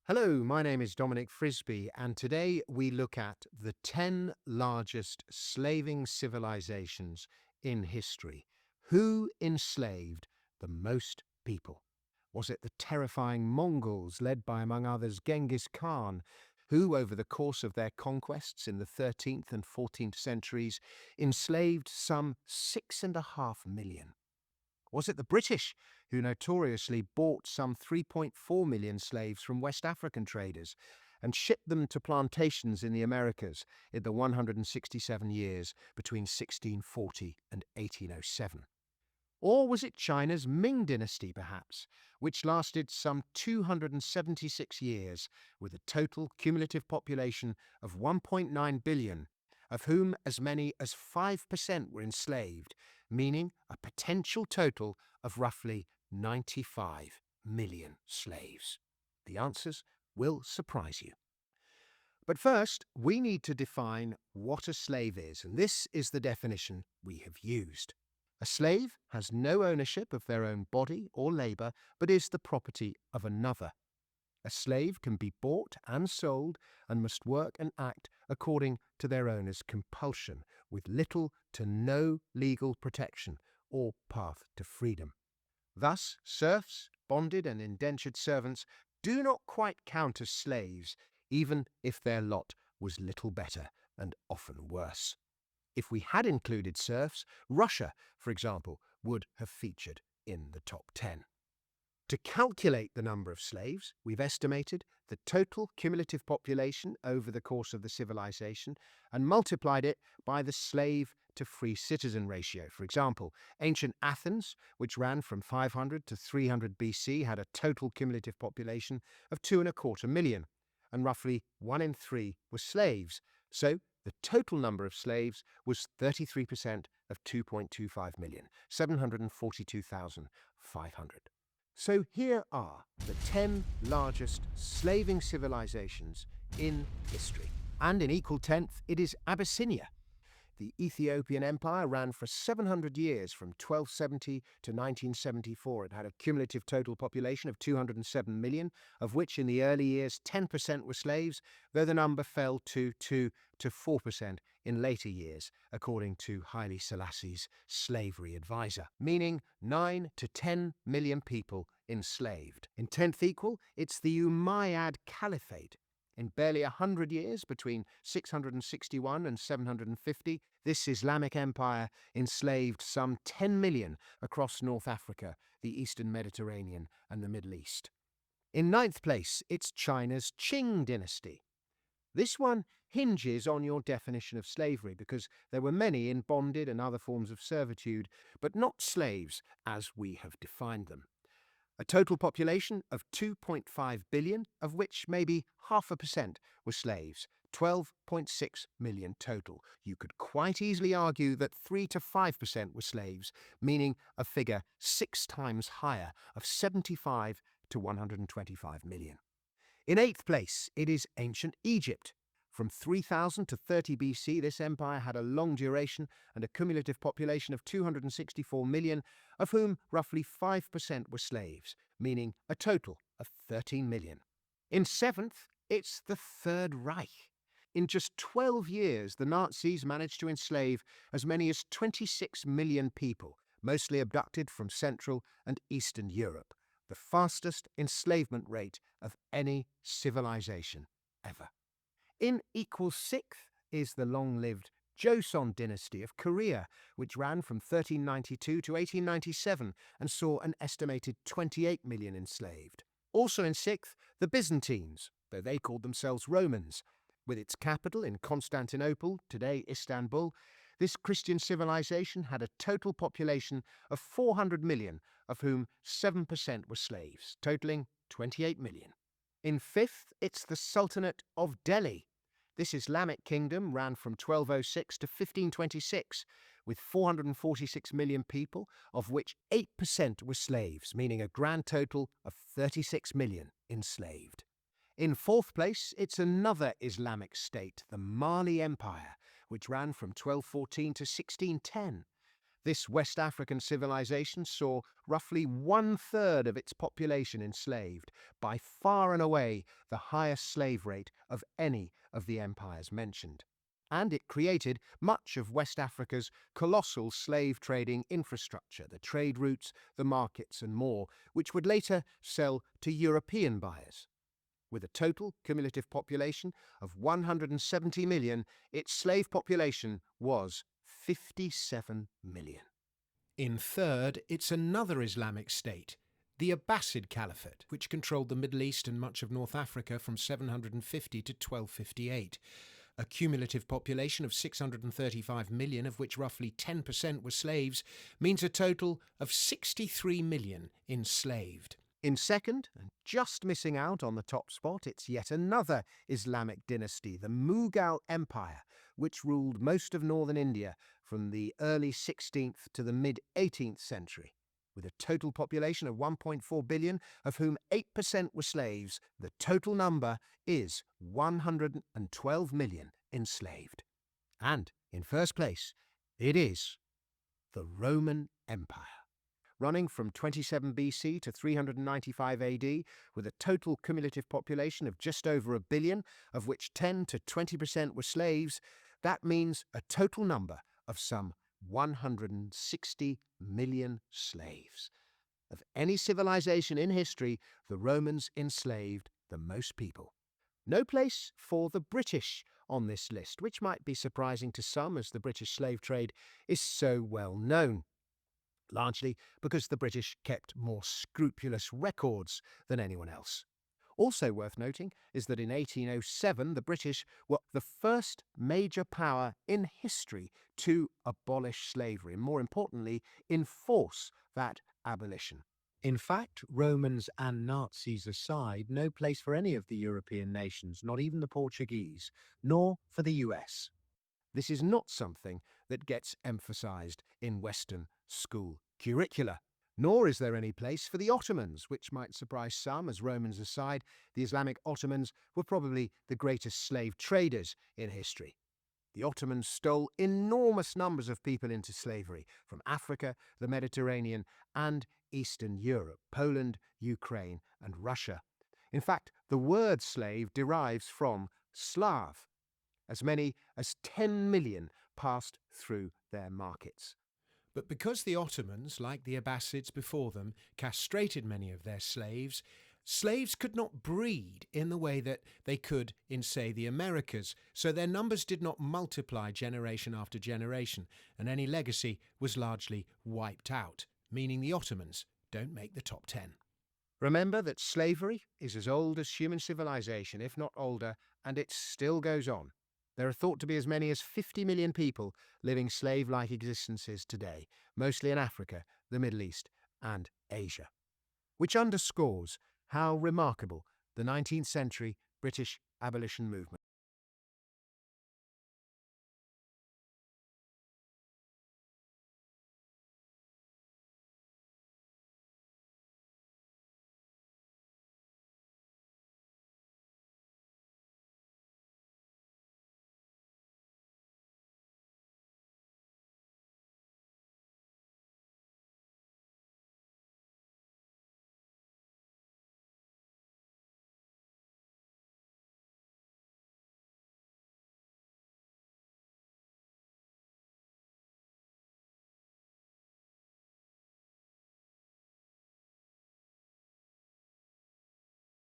Hello, my name is Dominic Frisby, and today we look at the 10 largest slaving civilizations in history. Who enslaved the most people? Was it the terrifying Mongols, led by, among others, Genghis Khan, who, over the course of their conquests in the 13th and 14th centuries, enslaved some 6.5 million? Was it the British, who notoriously bought some 3.4 million slaves from West African traders and shipped them to plantations in the Americas in the 167 years between 1640 and 1807? Or was it China's Ming dynasty, perhaps, which lasted some 276 years with a total cumulative population of 1.9 billion, of whom as many as 5% were enslaved, meaning a potential total of roughly 95 million slaves? The answers will surprise you. But first, we need to define what a slave is, and this is the definition we have used. A slave has no ownership of their own body or labour, but is the property of another. A slave can be bought and sold and must work and act according to their owner's compulsion, with little to no legal protection or path to freedom. Thus, serfs, bonded and indentured servants do not quite count as slaves, even if their lot was little better and often worse. If we had included serfs, Russia, for example, would have featured in the top 10. To calculate the number of slaves, we've estimated the total cumulative population over the course of the civilization and multiplied it by the slave to free citizen ratio. For example, ancient Athens, which ran from 500 to 300 BC, had a total cumulative population of 2.25 million, and roughly 1 in 3 were slaves. So the total number of slaves was 33% of 2.25 million, 742,500. So here are the 10 largest slaving civilizations in history. And in equal tenth, it is Abyssinia. The Ethiopian Empire ran for 700 years, from 1270 to 1974. It had a cumulative total population of 207 million, of which in the early years 10% were slaves, though the number fell to 2 to 4% in later years, according to Haile Selassie's slavery advisor, meaning 9 to 10 million people enslaved. In tenth equal, it's the Umayyad Caliphate. In barely 100 years, between 661 and 750, this Islamic empire enslaved some 10 million across North Africa, the Eastern Mediterranean, and the Middle East. In ninth place, it's China's Qing dynasty. This one hinges on your definition of slavery, because there were many in bonded and other forms of servitude, but not slaves as we have defined them. A total population of 2.5 billion, of which maybe 0.5% were slaves, 12.6 million total. You could quite easily argue that 3 to 5% were slaves, meaning a figure 6 times higher of 75 to 125 million. In eighth place, it is ancient Egypt. From 3000 to 30 BC, this empire had a long duration and a cumulative population of 264 million, of whom roughly 5% were slaves, meaning a total of 13 million. In seventh, it's the Third Reich. In just 12 years, the Nazis managed to enslave as many as 26 million people, mostly abducted from Central and Eastern Europe, the fastest enslavement rate of any civilization ever. In equal sixth is the long-lived Joseon dynasty of Korea, which ran from 1392 to 1897 and saw an estimated 28 million enslaved. Also in sixth, the Byzantines, though they called themselves Romans. With its capital in Constantinople, today Istanbul, this Christian civilization had a total population of 400 million, of whom 7% were slaves, totaling 28 million. In fifth, it's the Sultanate of Delhi. This Islamic kingdom ran from 1206 to 1526, with 446 million people, of which 8% were slaves, meaning a grand total of 36 million enslaved. In fourth place, it's another Islamic state, the Mali Empire, which ran from 1214 to 1610. This West African civilization saw roughly 1/3 of its population enslaved, by far and away the highest slave rate of any of the empires mentioned. And it created much of West Africa's colossal slave trading infrastructure, the trade routes, the markets, and more, which would later sell to European buyers. With a total cumulative population of 170 million, its slave population was 57 million. In third, it's another Islamic state, the Abbasid Caliphate, which controlled the Middle East and much of North Africa from 750 to 1258. A cumulative population of 635 million, of which roughly 10% were slaves, means a total of 63 million enslaved. In second, and just missing out on the top spot, it's yet another Islamic dynasty, the Mughal Empire, which ruled most of northern India from the early 16th to the mid-18th century. With a total population of 1.4 billion, of whom 8% were slaves, the total number is 112 million enslaved. And, in first place, it is the Roman Empire. Running from 27 BC to 395 AD, with a total cumulative population of just over a billion, of which 10 to 20% were slaves, that means a total number of some 160 million slaves. Of any civilization in history, the Romans enslaved the most people. No place for the British on this list, which might be surprising to some as the British slave trade is so well known, largely because the British kept more scrupulous records than anyone else. Also worth noting is that in 1807 the British were the first major power in history to abolish slavery, and more importantly, enforce that abolition. In fact, Romans and Nazis aside, no place for any of the European nations, not even the Portuguese, nor for the US. This is not something that gets emphasized in Western school curricula. Nor is there any place for the Ottomans, which might surprise some, as Romans aside, the Islamic Ottomans were probably the greatest slave traders in history. The Ottomans stole enormous numbers of people into slavery from Africa, the Mediterranean, and Eastern Europe, Poland, Ukraine, and Russia. In fact, the word slave derives from Slav. As many as 10 million passed through their markets. But because the Ottomans, like the Abbasids before them, castrated many of their slaves, slaves could not breed in the way that they could in, say, the Americas, so their numbers did not multiply generation after generation, and any legacy was largely wiped out, meaning the Ottomans don't make the top 10. Remember that slavery is as old as human civilization, if not older, and it still goes on. There are thought to be as many as 50 million people living slave-like existences today, mostly in Africa, the Middle East, and Asia, which underscores how remarkable the 19th century British abolition movement